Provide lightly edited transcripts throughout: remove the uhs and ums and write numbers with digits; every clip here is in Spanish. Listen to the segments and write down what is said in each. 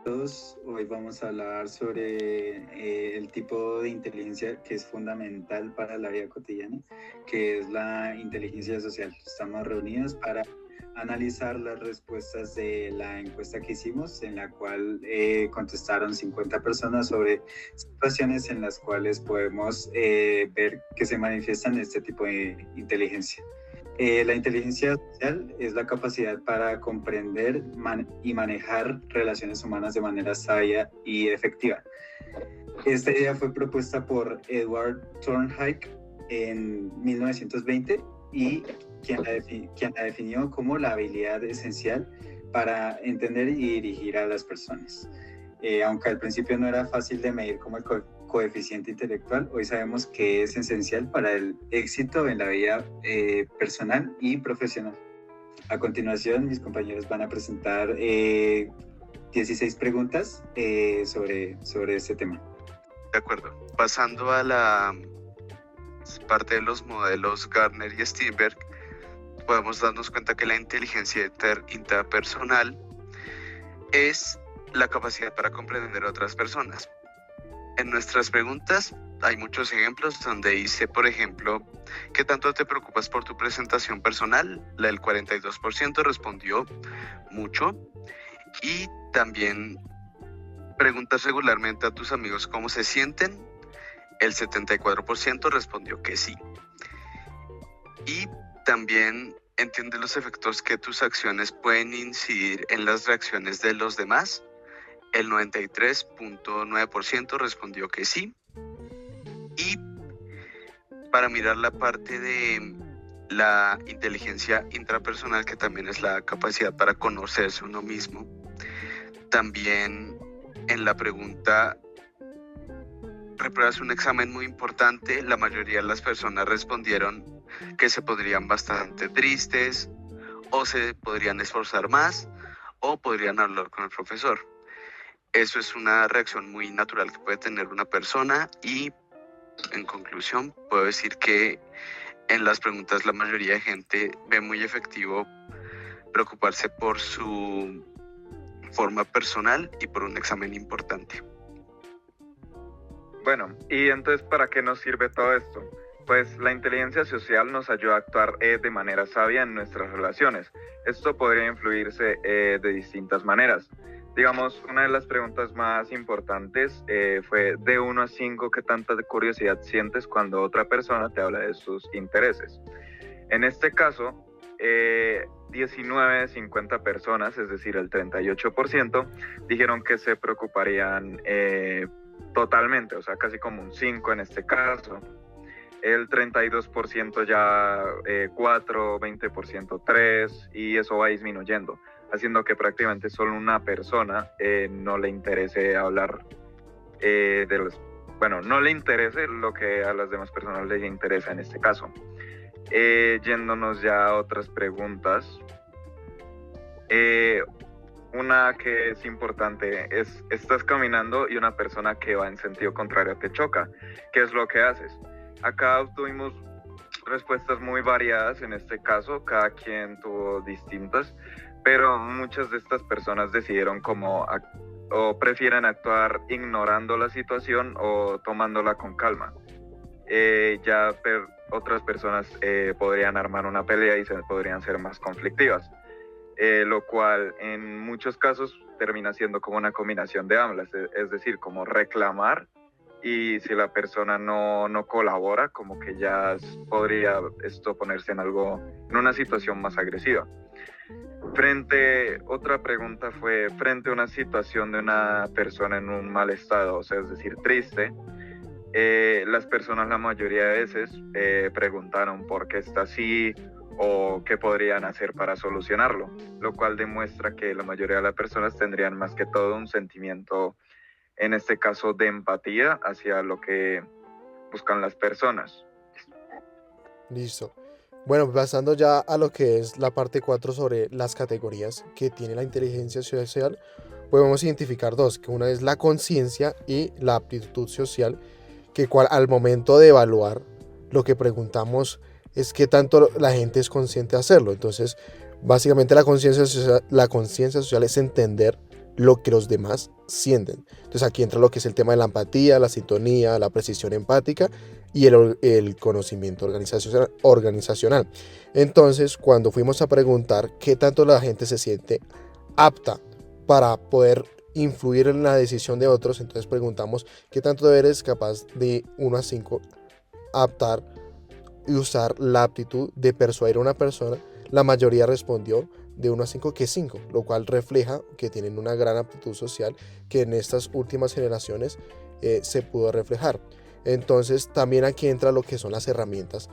todos. Hoy vamos a hablar sobre el tipo de inteligencia que es fundamental para la vida cotidiana, que es la inteligencia social. Estamos reunidos para analizar las respuestas de la encuesta que hicimos, en la cual contestaron 50 personas sobre situaciones en las cuales podemos ver que se manifiestan este tipo de inteligencia. La inteligencia social es la capacidad para comprender y manejar relaciones humanas de manera sabia y efectiva. Esta idea fue propuesta por Edward Thorndike en 1920 y quien la definió como la habilidad esencial para entender y dirigir a las personas. Aunque al principio no era fácil de medir como el coeficiente intelectual, hoy sabemos que es esencial para el éxito en la vida personal y profesional. A continuación, mis compañeros van a presentar 16 preguntas sobre este tema. De acuerdo. Pasando a la parte de los modelos Gartner y Steinberg, podemos darnos cuenta que la inteligencia intrapersonal es la capacidad para comprender a otras personas. En nuestras preguntas hay muchos ejemplos donde dice, por ejemplo, ¿qué tanto te preocupas por tu presentación personal? El 42% respondió mucho. Y también preguntas regularmente a tus amigos cómo se sienten. El 74% respondió que sí. Y también entiende los efectos que tus acciones pueden incidir en las reacciones de los demás. El 93.9% respondió que sí. Y para mirar la parte de la inteligencia intrapersonal, que también es la capacidad para conocerse uno mismo, también en la pregunta ¿repruebas un examen muy importante? La mayoría de las personas respondieron que se pondrían bastante tristes, o se podrían esforzar más, o podrían hablar con el profesor. Eso es una reacción muy natural que puede tener una persona y, en conclusión, puedo decir que en las preguntas la mayoría de gente ve muy efectivo preocuparse por su forma personal y por un examen importante. Bueno, y entonces, ¿para qué nos sirve todo esto? Pues la inteligencia social nos ayuda a actuar de manera sabia en nuestras relaciones. Esto podría influirse de distintas maneras. Digamos, una de las preguntas más importantes fue de 1 a 5, ¿qué tanta curiosidad sientes cuando otra persona te habla de sus intereses? En este caso, 19 de 50 personas, es decir, el 38%, dijeron que se preocuparían totalmente, o sea, casi como un 5 en este caso. El 32% ya 4, 20% 3, y eso va disminuyendo, haciendo que prácticamente solo una persona no le interese hablar no le interese lo que a las demás personas les interesa en este caso. Yéndonos ya a otras preguntas. Una que es importante es, estás caminando y una persona que va en sentido contrario te choca. ¿Qué es lo que haces? Acá obtuvimos respuestas muy variadas en este caso, cada quien tuvo distintas, pero muchas de estas personas decidieron o prefieren actuar ignorando la situación o tomándola con calma. Otras personas podrían armar una pelea y podrían ser más conflictivas, lo cual en muchos casos termina siendo como una combinación de ambas, es decir, como reclamar, y si la persona no colabora, como que ya podría esto ponerse en una situación más agresiva. Otra pregunta fue, frente a una situación de una persona en un mal estado, o sea, es decir, triste, las personas la mayoría de veces preguntaron por qué está así o qué podrían hacer para solucionarlo, lo cual demuestra que la mayoría de las personas tendrían más que todo un sentimiento, en este caso, de empatía hacia lo que buscan las personas. Listo. Bueno, pasando ya a lo que es la parte 4 sobre las categorías que tiene la inteligencia social, podemos identificar dos, que una es la conciencia y la aptitud social, que al momento de evaluar lo que preguntamos es qué tanto la gente es consciente de hacerlo. Entonces, básicamente la conciencia social es entender lo que los demás sienten. Entonces aquí entra lo que es el tema de la empatía, la sintonía, la precisión empática y el conocimiento organizacional. Entonces, cuando fuimos a preguntar qué tanto la gente se siente apta para poder influir en la decisión de otros, entonces preguntamos qué tanto eres capaz de 1 a 5 aptar y usar la aptitud de persuadir a una persona. La mayoría respondió de 1 a 5 que 5, lo cual refleja que tienen una gran aptitud social que en estas últimas generaciones se pudo reflejar. Entonces también aquí entra lo que son las herramientas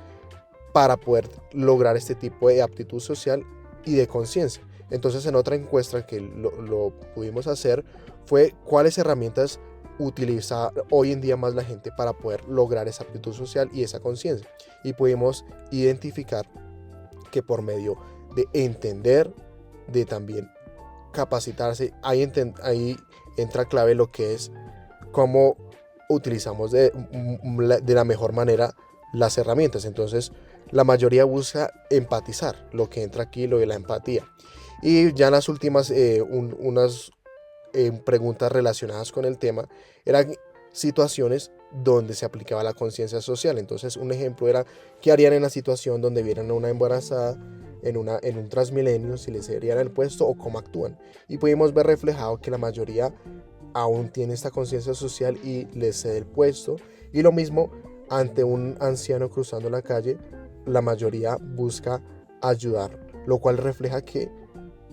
para poder lograr este tipo de aptitud social y de conciencia. Entonces en otra encuesta que lo pudimos hacer fue cuáles herramientas utiliza hoy en día más la gente para poder lograr esa aptitud social y esa conciencia. Y pudimos identificar que por medio de entender, de también capacitarse, ahí entra clave lo que es cómo utilizamos de la mejor manera las herramientas. Entonces la mayoría busca empatizar, lo que entra aquí, lo de la empatía. Y ya en las últimas unas preguntas relacionadas con el tema eran situaciones donde se aplicaba la conciencia social. Entonces un ejemplo era qué harían en la situación donde vieran a una embarazada en un Transmilenio, si les cederían el puesto o cómo actúan. Y pudimos ver reflejado que la mayoría aún tiene esta conciencia social y les cede el puesto. Y lo mismo ante un anciano cruzando la calle, la mayoría busca ayudar, lo cual refleja que,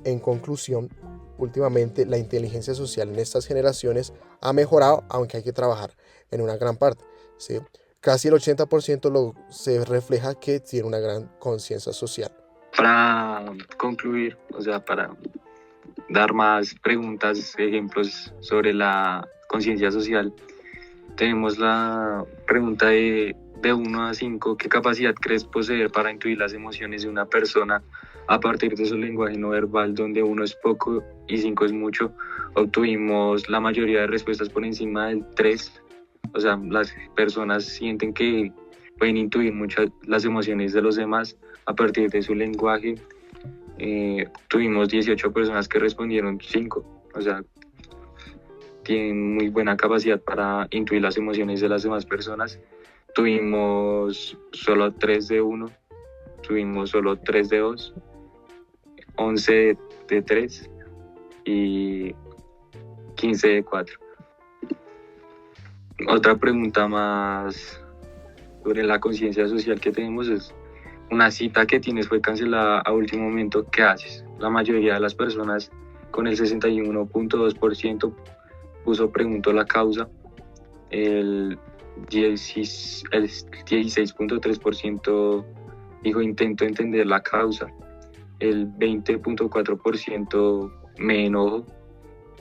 en conclusión, últimamente la inteligencia social en estas generaciones ha mejorado, aunque hay que trabajar en una gran parte, ¿sí? Casi el 80% se refleja que tiene una gran conciencia social. Para concluir, o sea, para dar más preguntas, ejemplos sobre la conciencia social, tenemos la pregunta de 1 a 5, ¿qué capacidad crees poseer para intuir las emociones de una persona a partir de su lenguaje no verbal, donde 1 es poco y 5 es mucho? Obtuvimos la mayoría de respuestas por encima del 3, o sea, las personas sienten que pueden intuir muchas las emociones de los demás a partir de su lenguaje. Tuvimos 18 personas que respondieron 5, o sea, tienen muy buena capacidad para intuir las emociones de las demás personas. Tuvimos solo 3 de 1, tuvimos solo 3 de 2, 11 de 3 y 15 de 4. Otra pregunta más sobre la conciencia social que tenemos es: una cita que tienes fue cancelada a último momento, ¿qué haces? La mayoría de las personas, con el 61.2%, preguntó la causa. El 16.3% dijo intento entender la causa. El 20.4% me enojo.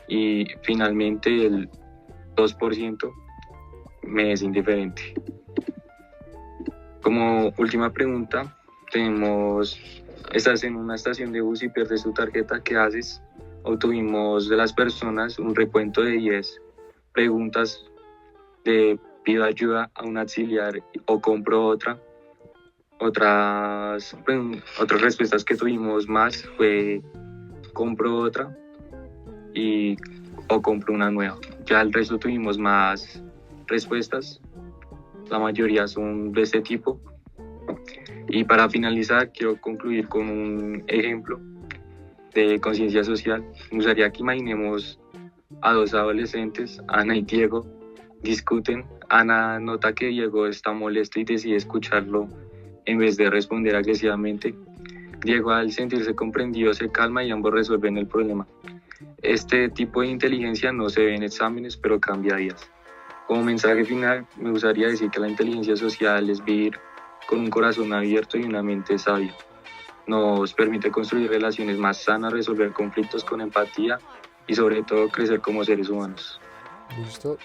Y finalmente el 2% me es indiferente. Como última pregunta, estás en una estación de bus y pierdes tu tarjeta, ¿qué haces? Obtuvimos de las personas un recuento de 10 preguntas de pido ayuda a un auxiliar o compro otra. Otras respuestas que tuvimos más fue compro otra o compro una nueva. Ya el resto tuvimos más respuestas, la mayoría son de este tipo. Y para finalizar, quiero concluir con un ejemplo de conciencia social. Me gustaría que imaginemos a 2 adolescentes, Ana y Diego, discuten. Ana nota que Diego está molesto y decide escucharlo en vez de responder agresivamente. Diego, al sentirse comprendido, se calma y ambos resuelven el problema. Este tipo de inteligencia no se ve en exámenes, pero cambia vidas. Como mensaje final, me gustaría decir que la inteligencia social es vivir con un corazón abierto y una mente sabia. Nos permite construir relaciones más sanas, resolver conflictos con empatía y sobre todo crecer como seres humanos. ¿Listo?